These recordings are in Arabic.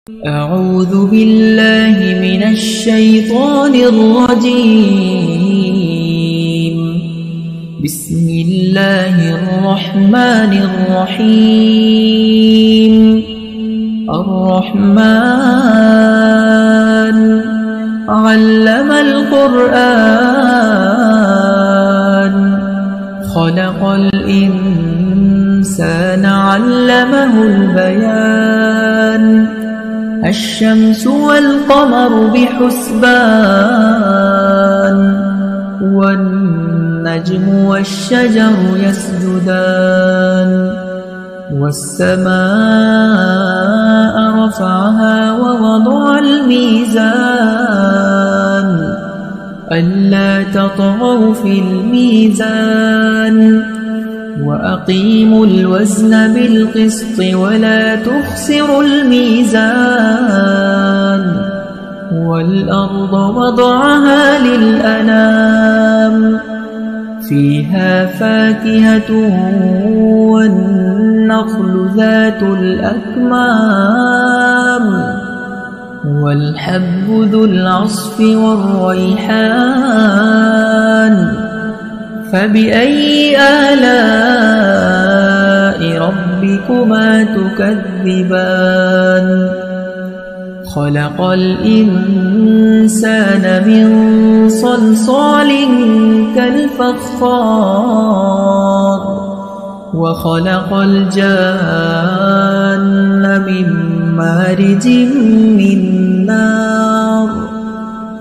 أعوذ بالله من الشيطان الرجيم. بسم الله الرحمن الرحيم. الرحمن علم القرآن خلق الإنسان علمه البيان. الشمس والقمر بحسبان والنجم والشجر يسجدان. والسماء رفعها ووضع الميزان ألا تطغوا في الميزان وأقيموا الوزن بالقسط ولا تخسروا الميزان. والأرض وضعها للأنام فيها فاكهة والنخل ذات الأكمام والحب ذو العصف والريحان. فبأي آلاء ربكما تكذبان؟ خلق الإنسان من صلصال كالفخار وخلق الجان من مارج من نار.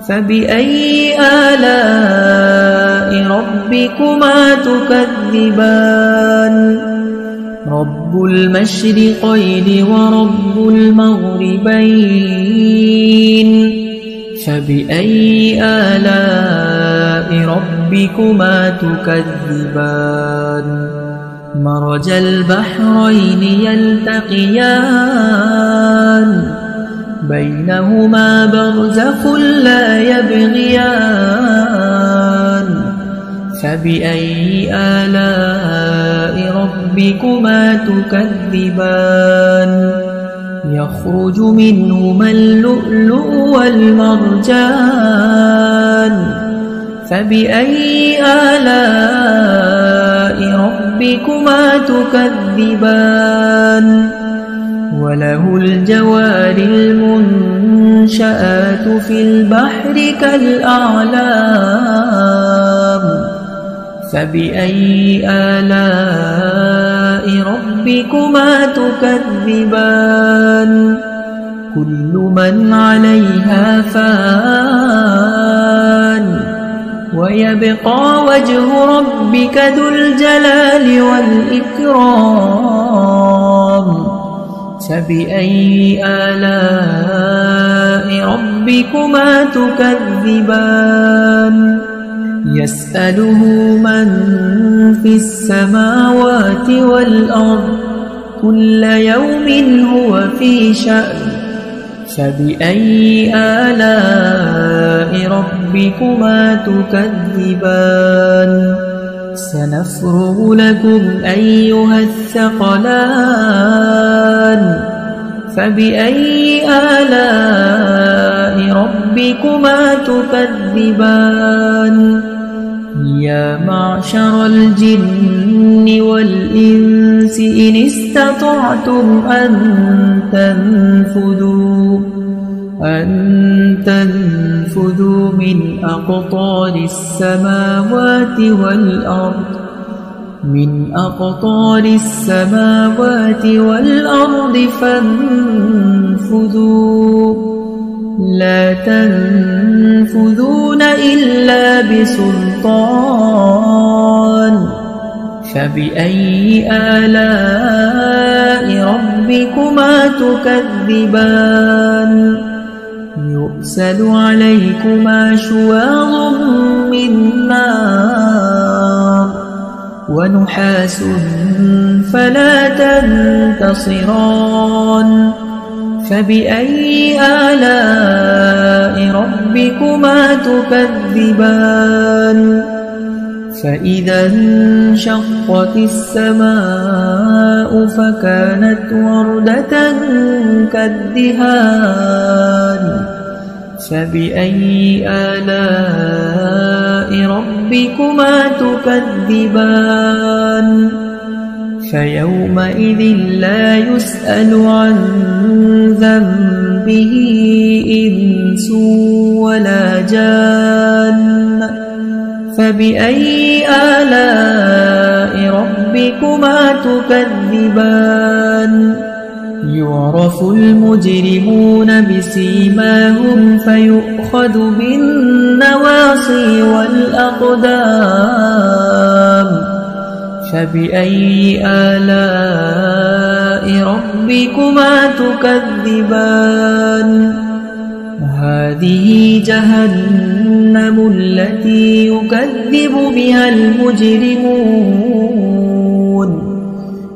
فبأي آلاء ربكما تكذبان؟ رب المشرقين ورب المغربين. فبأي آلاء ربكما تكذبان؟ مرج البحرين يلتقيان بينهما برزخ لا يبغيان. فبأي آلاء ربكما تكذبان؟ يخرج منهما اللؤلؤ والمرجان. فبأي آلاء ربكما تكذبان؟ وله الجوار المنشآت في البحر كالأعلام. فبأي آلاء ربكما تكذبان؟ كل من عليها فان ويبقى وجه ربك ذو الجلال والإكرام. فبأي آلاء ربكما تكذبان؟ يسأله من في السماوات والأرض كل يوم هو في شأن. فبأي آلاء ربكما تكذبان؟ سنفرغ لكم أيها الثقلان. فبأي آلاء ربكما تكذبان؟ يا معشر الجن والإنس إن استطعتم أن تنفذوا من أقطار السماوات والأرض فانفذوا لا تنفذون إلا بسلطان. فبأي آلاء ربكما تكذبان؟ يرسل عليكما شواظ من نار ونحاس فلا تنتصران. فبأي آلاء ربكما تكذبان؟ فإذا انشقت السماء فكانت وردة كالدهان فبأي آلاء ربكما تكذبان فيومئذ لا يسأل عن ذنبه إنس ولا جان فبأي آلاء ربكما تكذبان يعرف المجرمون بسيماهم فيؤخذ بالنواصي والأقدام فبأي آلاء ربكما تكذبان هذه جهنم التي يكذب بها المجرمون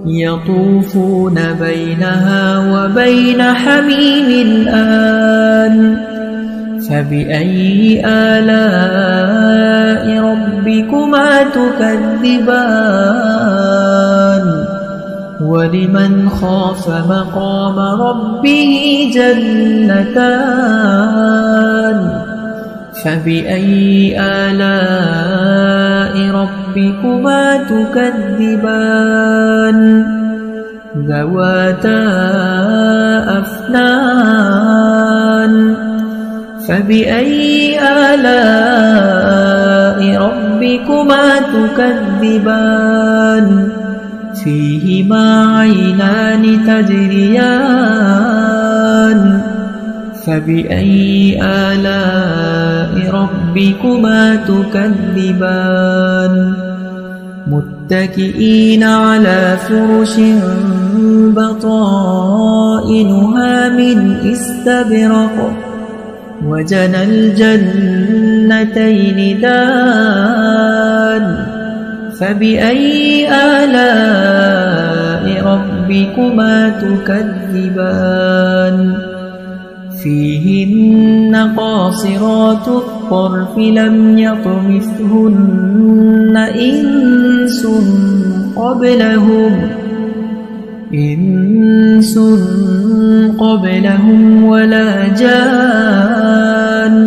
يطوفون بينها وبين حميم آن فبأي آلاء ربكما تكذبان ولمن خاف مقام ربه جنتان فبأي آلاء ربكما تكذبان ذواتا أفنان فبأي آلاء ربكما تكذبان فيهما عينان تجريان فبأي آلاء ربكما تكذبان متكئين على فرش بطائنها من استبرق وجنى الجنتين دان فبأي آلاء ربكما تكذبان فيهن قاصرات الطرف لم يطمثهن إنس قبلهم ولا جان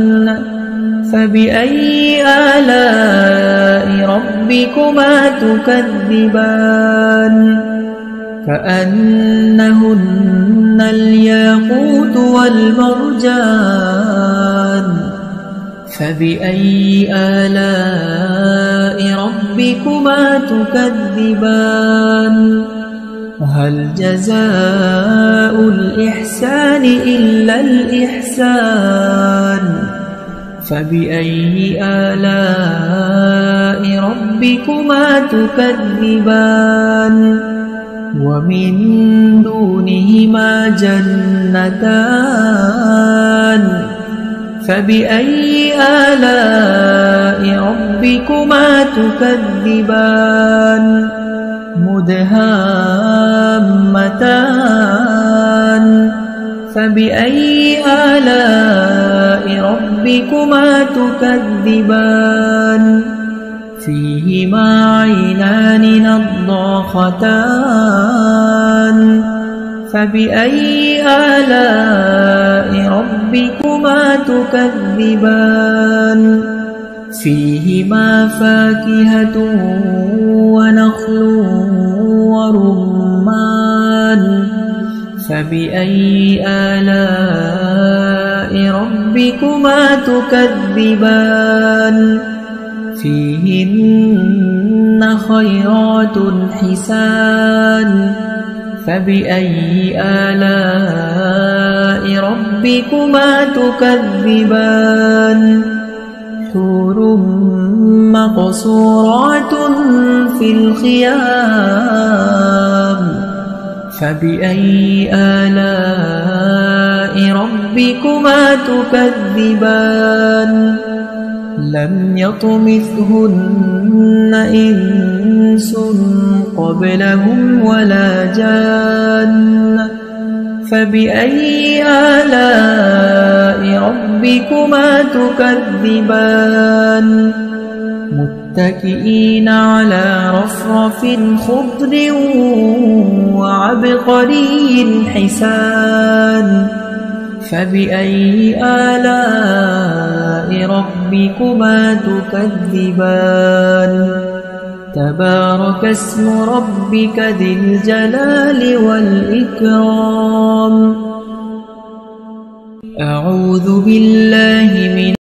فبأي آلاء ربكما تكذبان كأنهن الياقوت والمرجان فبأي آلاء ربكما تكذبان هل جزاء الإحسان إلا الإحسان فبأي آلاء ربكما تكذبان ومن دونهما جنتان فبأي آلاء ربكما تكذبان مدهامتان فبأي آلاء ربكما تكذبان فيهما عينان نضاختان فبأي آلاء ربكما تكذبان فيهما فاكهة ونخل ورمان فبأي آلاء ربكما تكذبان فيهن خيرات حسان فبأي آلاء ربكما تكذبان حور مقصورات في الخيام فبأي آلاء ربكما تكذبان لم يطمثهن إنس قبلهم ولا جان فبأي آلاء ربكما تكذبان متكئين على رفرف خضر وعبقري حسان فبأي آلاء ربكما تكذبان تبارك اسم ربك ذي الجلال والإكرام. أعوذ بالله من